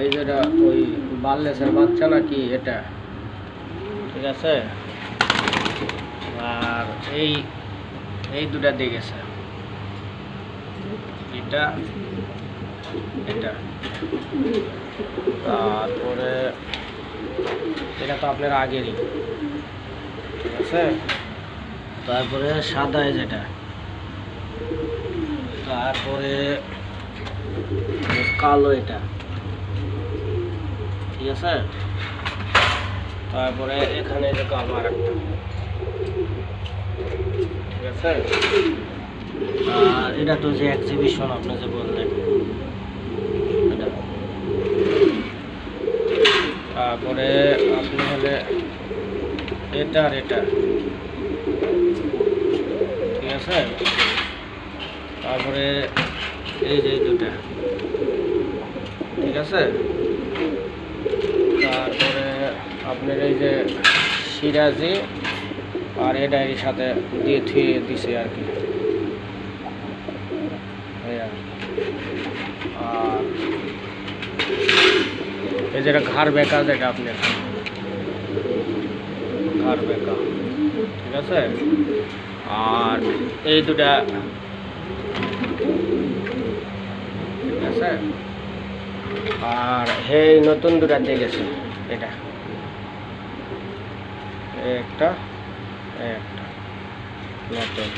এই যেটা ওই বার্লেসের বাচ্চা নাকি এটা, ঠিক আছে। আর এই এই দুটা দিয়ে গেছে, এটা এটা। তারপরে এটা তো আপনার আগেরই, ঠিক আছে। তারপরে সাদা যেটা, তারপরে কালো এটা, ঠিক আছে। তারপরে এখানে যে কালো আর একটা, ঠিক আছে। আর এটা তো যে এক্সিবিশন আপনি যে বললেন এটা। তারপরে আপনি হলে এটা আর এটা, ঠিক আছে। তারপরে এই যে দুটা, ঠিক আছে। তারপরে আপনার এই যে সিরাজি আর এটা এর সাথে দিয়ে থুয়ে দিছে আর কি। আর এই যেটা ঘাড় বেঁকা, যেটা আপনার ঘাড় বেঁকা, ঠিক আছে। আর এই দুটা, ঠিক আছে। আর এই নতুন দুটা দিয়ে গেছে, এটা একটা একটা নতুন।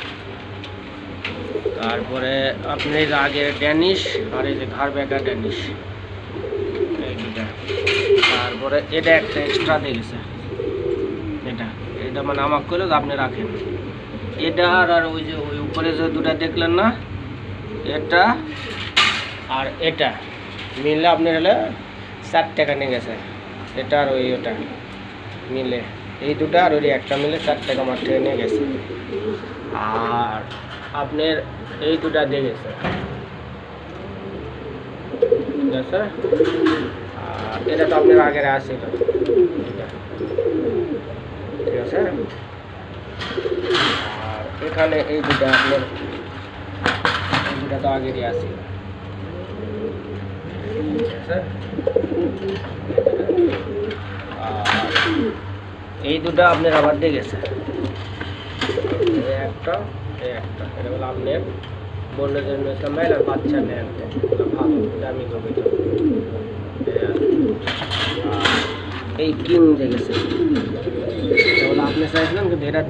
তারপরে আপনি এই যে আগের ড্যানিশ আর এই যে ঘাড় বেঁকা ড্যানিশ, এই দুটা। তারপরে এটা একটা এক্সট্রা দিয়ে গেছে, এটা এটা মানে আমাকে করলে আপনি রাখেন এটা। আর ওই যে ওই উপরে যে দুটা দেখলেন না, এটা আর এটা মিলে আপনার হলে 4 টাকা নিয়ে গেছে। এটা আর ওই ওটা মিলে, এই দুটা আর ওই একটা মিলে 4 টাকা আমার থেকে নিয়ে গেছে। আর আপনার এই দুটা দিয়ে গেছে, ঠিক আছে। আর এটা তো আপনার আগের আসছিল, ঠিক আছে। আর এখানে এই দুটা আপনার, এই দুটা তো আগেরই আসছিল, ঠিক আছে। আর এই দুটা আপনার আবার দিয়ে গেছে, একটা একটা। এটা হলো আপনার বললে যে মেয়ের বাচ্চা নেন, ভালো দামি কবি। এই কিং দিয়ে গেছে, এটা হলো আপনি চাইছিলেন কিন্তু এটা